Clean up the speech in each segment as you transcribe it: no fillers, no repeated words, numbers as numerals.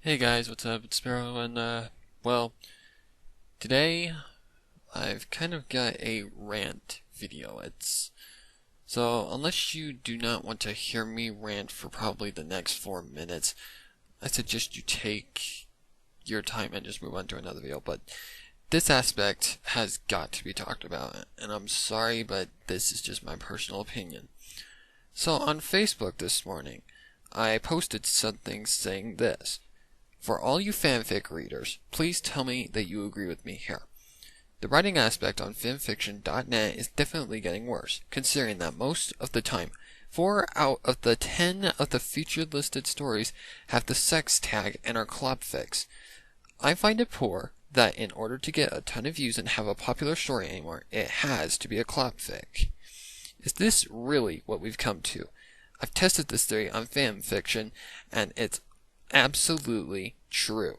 Hey guys, what's up? It's Sparrow, and well, today I've kind of got a rant video. So unless you do not want to hear me rant for probably the next 4 minutes, I suggest you take your time and just move on to another video. But this aspect has got to be talked about, and I'm sorry, but this is just my personal opinion. So on Facebook this morning, I posted something saying this. For all you fanfic readers, please tell me that you agree with me here. The writing aspect on fanfiction.net is definitely getting worse, considering that most of the time, 4 out of the 10 of the featured listed stories have the sex tag and are clopfics. I find it poor that in order to get a ton of views and have a popular story anymore, it has to be a clopfic. Is this really what we've come to? I've tested this theory on fanfiction, and it's absolutely true.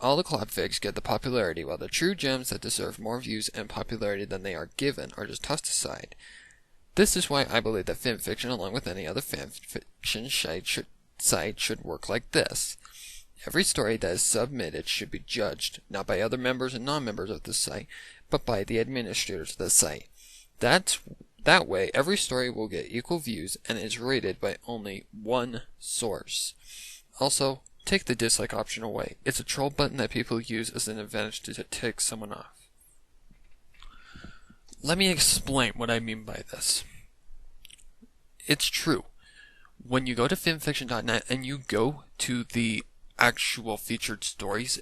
All the clopfics get the popularity, while the true gems that deserve more views and popularity than they are given are just tossed aside. This is why I believe that fanfiction, along with any other fanfiction site, should work like this. Every story that is submitted should be judged, not by other members and non-members of the site, but by the administrators of the site. That way, every story will get equal views and is rated by only one source. Also, take the dislike option away. It's a troll button that people use as an advantage to tick someone off. Let me explain what I mean by this. It's true. When you go to fanfiction.net and you go to the actual featured stories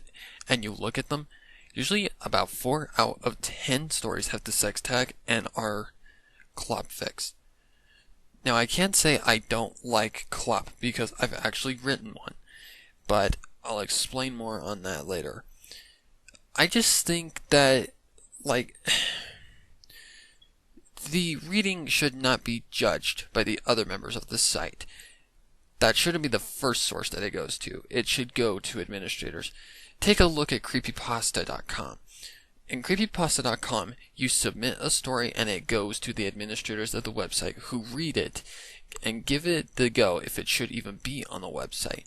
and you look at them, usually about 4 out of 10 stories have the sex tag and are clopfics. Now, I can't say I don't like clop because I've actually written one, but I'll explain more on that later. I just think that, the reading should not be judged by the other members of the site. That shouldn't be the first source that it goes to. It should go to administrators. Take a look at creepypasta.com. In creepypasta.com, you submit a story and it goes to the administrators of the website who read it and give it the go if it should even be on the website.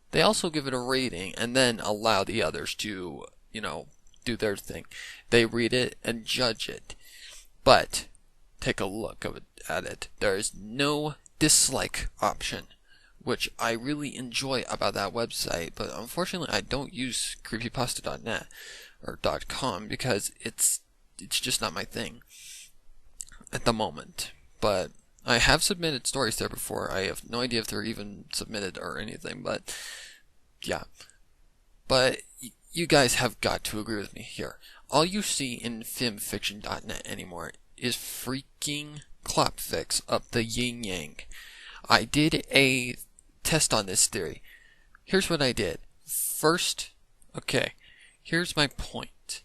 They also give it a rating and then allow the others to, do their thing. They read it and judge it. But take a look at it. There is no dislike option, which I really enjoy about that website, but unfortunately I don't use creepypasta.net or .com because it's just not my thing at the moment. But I have submitted stories there before. I have no idea if they're even submitted or anything, but yeah. But you guys have got to agree with me here. All you see in fanfiction.net anymore is freaking clopfics up the yin yang. I did a test on this theory. Here's what I did. First, here's my point.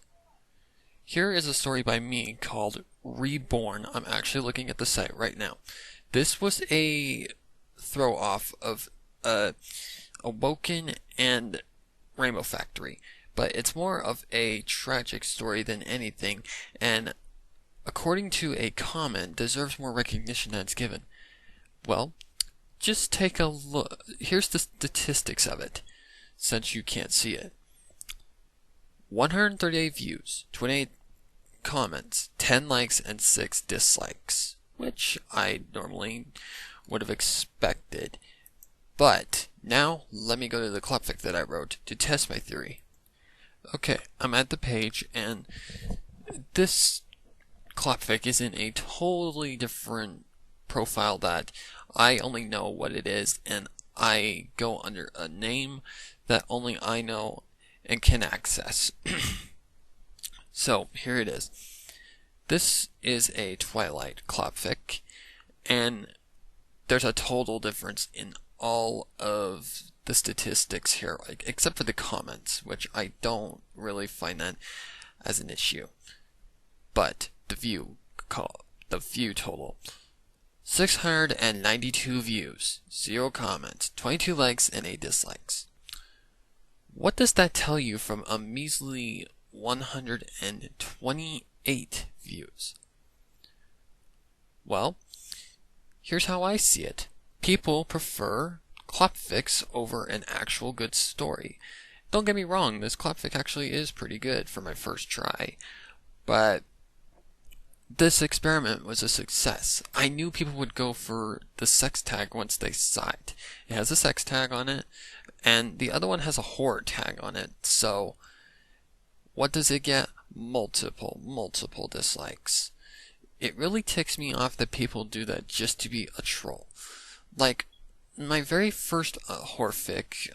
Here is a story by me called Reborn. I'm actually looking at the site right now. This was a throw off of Awoken and Rainbow Factory, but it's more of a tragic story than anything, and according to a comment, deserves more recognition than it's given. Well, just take a look. Here's the statistics of it, since you can't see it. 138 views, 28 comments, 10 likes, and 6 dislikes, which I normally would have expected. But now, let me go to the clopfic that I wrote to test my theory. Okay, I'm at the page, and this clopfic is in a totally different profile that I only know what it is, and I go under a name that only I know and can access. So, here it is. This is a Twilight clopfic, and there's a total difference in all of the statistics here, except for the comments, which I don't really find that as an issue. But the view total. 692 views, 0 comments, 22 likes, and 8 dislikes. What does that tell you from a measly 128 views? Well, here's how I see it. People prefer clapfics over an actual good story. Don't get me wrong, this clapfic actually is pretty good for my first try, but this experiment was a success. I knew people would go for the sex tag once they saw it. It has a sex tag on it, and the other one has a horror tag on it, so what does it get? Multiple dislikes. It really ticks me off that people do that just to be a troll. Like, my very first horror fic,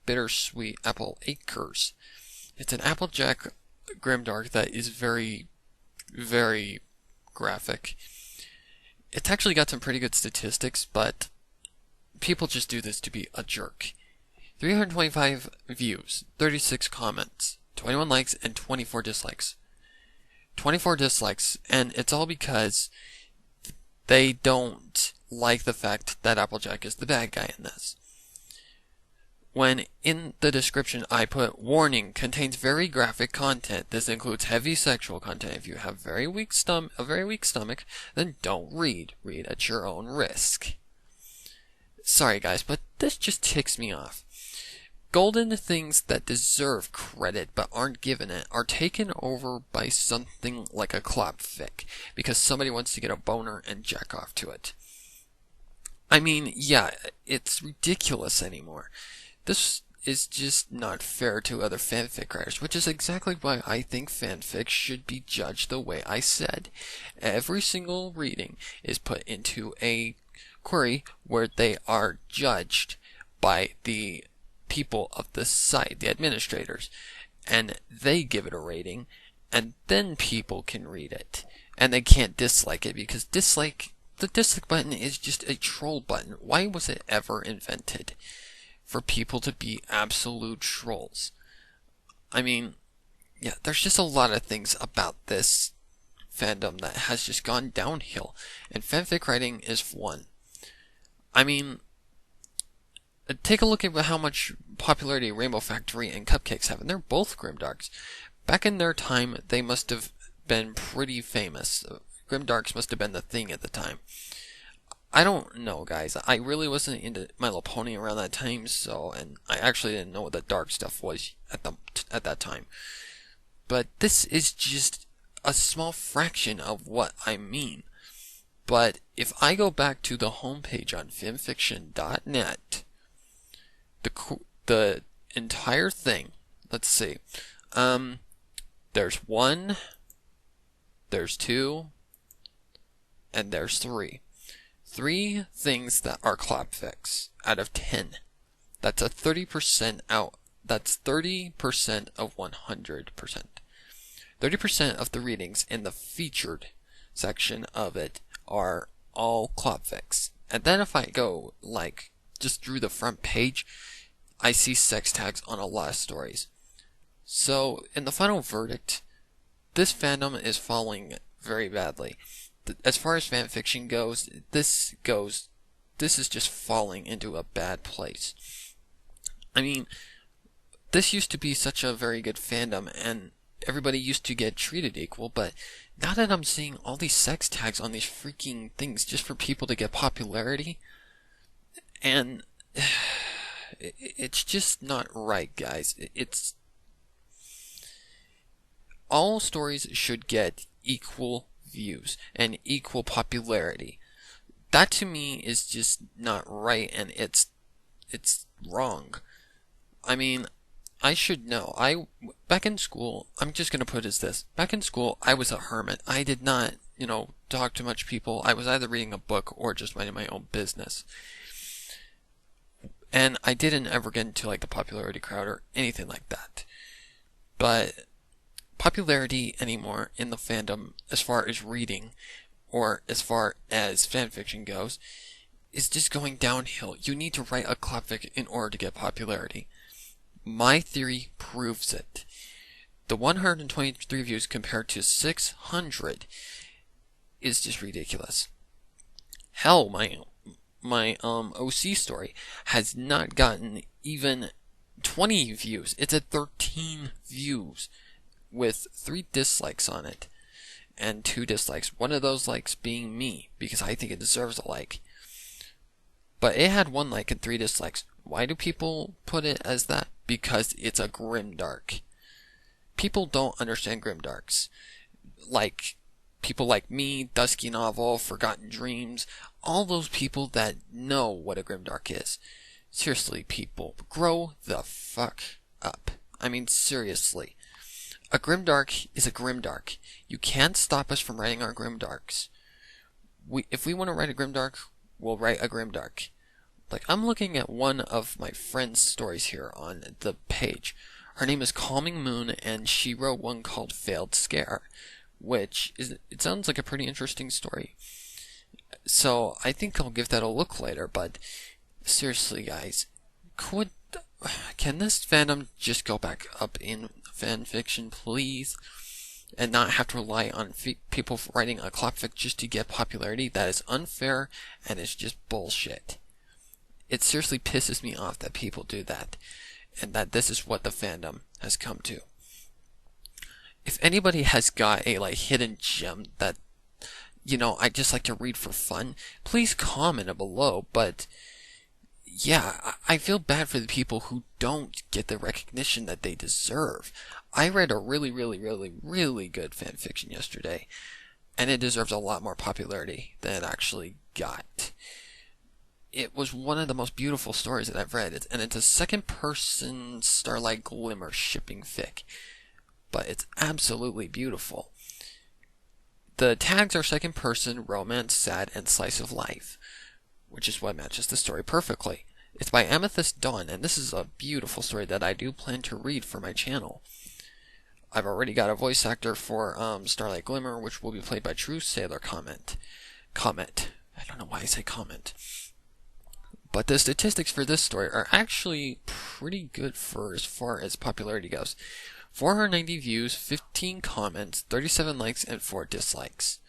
Bittersweet Apple Acres. It's an Applejack grimdark that is very, very graphic. It's actually got some pretty good statistics, but people just do this to be a jerk. 325 views, 36 comments, 21 likes, and 24 dislikes. 24 dislikes, and it's all because they don't like the fact that Applejack is the bad guy in this. When in the description I put, warning, contains very graphic content. This includes heavy sexual content. If you have a very weak stomach, then don't read. Read at your own risk. Sorry guys, but this just ticks me off. Golden things that deserve credit but aren't given it are taken over by something like a clapfic because somebody wants to get a boner and jack off to it. I mean, yeah, it's ridiculous anymore. This is just not fair to other fanfic writers, which is exactly why I think fanfic should be judged the way I said. Every single reading is put into a query where they are judged by the people of the site, the administrators, and they give it a rating, and then people can read it, and they can't dislike it because the dislike button is just a troll button. Why was it ever invented? For people to be absolute trolls. I mean, yeah, there's just a lot of things about this fandom that has just gone downhill, and fanfic writing is one. I mean, take a look at how much popularity Rainbow Factory and Cupcakes have, and they're both grimdarks. Back in their time, they must have been pretty famous. Grimdarks must have been the thing at the time. I don't know, guys. I really wasn't into My Little Pony around that time, and I actually didn't know what the dark stuff was at that time. But this is just a small fraction of what I mean. But if I go back to the homepage on fanfiction.net, the entire thing, let's see, there's 1, there's 2, and there's 3. 3 things that are clapfics out of 10. That's a 30% out. That's 30% of 100%. 30% of the readings in the featured section of it are all clapfics. And then if I go, like, just through the front page, I see sex tags on a lot of stories. So, in the final verdict, this fandom is falling very badly. As far as fanfiction goes, this is just falling into a bad place. I mean, this used to be such a very good fandom, and everybody used to get treated equal, but now that I'm seeing all these sex tags on these freaking things just for people to get popularity, and it's just not right, guys. It's all stories should get equal views and equal popularity. That to me is just not right, and it's wrong. I mean, I should know. Back in school, I'm just gonna put it as this. Back in school, I was a hermit. I did not, talk to much people. I was either reading a book or just minding my own business. And I didn't ever get into, like, the popularity crowd or anything like that. But popularity anymore in the fandom, as far as reading, or as far as fanfiction goes, is just going downhill. You need to write a clapfic in order to get popularity. My theory proves it. The 123 views compared to 600 is just ridiculous. Hell, my OC story has not gotten even 20 views. It's at 13 views with 3 dislikes on it and 2 dislikes. One of those likes being me because I think it deserves a like. But it had 1 like and 3 dislikes. Why do people put it as that? Because it's a grimdark. People don't understand grimdarks. Like people like me, Dusky Novel, Forgotten Dreams, all those people that know what a grimdark is. Seriously, people, grow the fuck up. I mean, seriously. A grimdark is a grimdark. You can't stop us from writing our grimdarks. If we want to write a grimdark, we'll write a grimdark. Like, I'm looking at one of my friend's stories here on the page. Her name is Calming Moon, and she wrote one called Failed Scare, which it sounds like a pretty interesting story. So I think I'll give that a look later, but seriously, guys, can this fandom just go back up in fanfiction, please? And not have to rely on people writing a clapfic just to get popularity? That is unfair, and it's just bullshit. It seriously pisses me off that people do that, and that this is what the fandom has come to. If anybody has got a hidden gem that I just like to read for fun, please comment it below. But yeah, I feel bad for the people who don't get the recognition that they deserve. I read a really, really, really, really good fanfiction yesterday, and it deserves a lot more popularity than it actually got. It was one of the most beautiful stories that I've read, and it's a second-person Starlight Glimmer shipping fic, but it's absolutely beautiful. The tags are second-person, romance, sad, and slice of life, which is what matches the story perfectly. It's by Amethyst Dawn, and this is a beautiful story that I do plan to read for my channel. I've already got a voice actor for Starlight Glimmer, which will be played by True Sailor Comet. I don't know why I say comment. But the statistics for this story are actually pretty good for as far as popularity goes. 490 views, 15 comments, 37 likes, and 4 dislikes.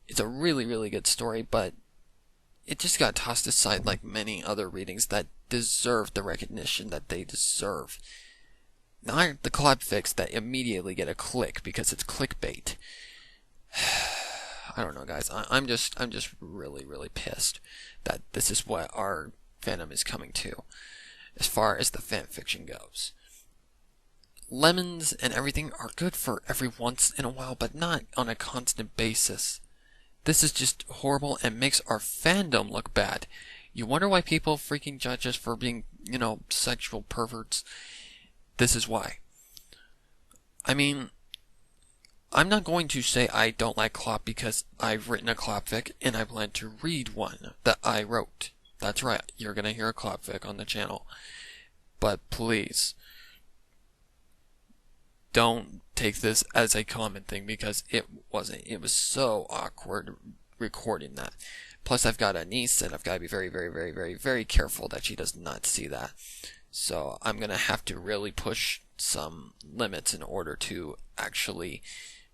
It's a really, really good story, but it just got tossed aside like many other readings that deserve the recognition that they deserve. Not the clapfics that immediately get a click because it's clickbait. I don't know, guys. I'm just really, really pissed that this is what our fandom is coming to, as far as the fanfiction goes. Lemons and everything are good for every once in a while, but not on a constant basis. This is just horrible and makes our fandom look bad. You wonder why people freaking judge us for being, sexual perverts? This is why. I mean, I'm not going to say I don't like clop because I've written a clopfic and I plan to read one that I wrote. That's right, you're going to hear a clopfic on the channel. But please, don't take this as a common thing, because it wasn't. It was so awkward recording that. Plus, I've got a niece and I've got to be very, very, very, very, very careful that she does not see that. So I'm going to have to really push some limits in order to actually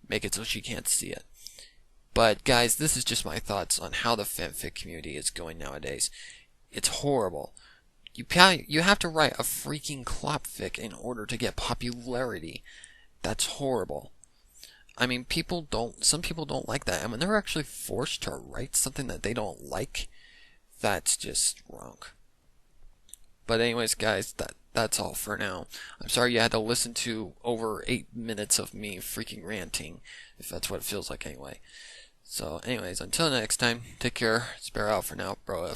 make it so she can't see it. But guys, this is just my thoughts on how the fanfic community is going nowadays. It's horrible. You have to write a freaking clopfic in order to get popularity. That's horrible. I mean, some people don't like that, and when they're actually forced to write something that they don't like, that's just wrong. But anyways, guys, that's all for now. I'm sorry you had to listen to over 8 minutes of me freaking ranting, if that's what it feels like anyway. So anyways, until next time, take care. Spare out for now, bro.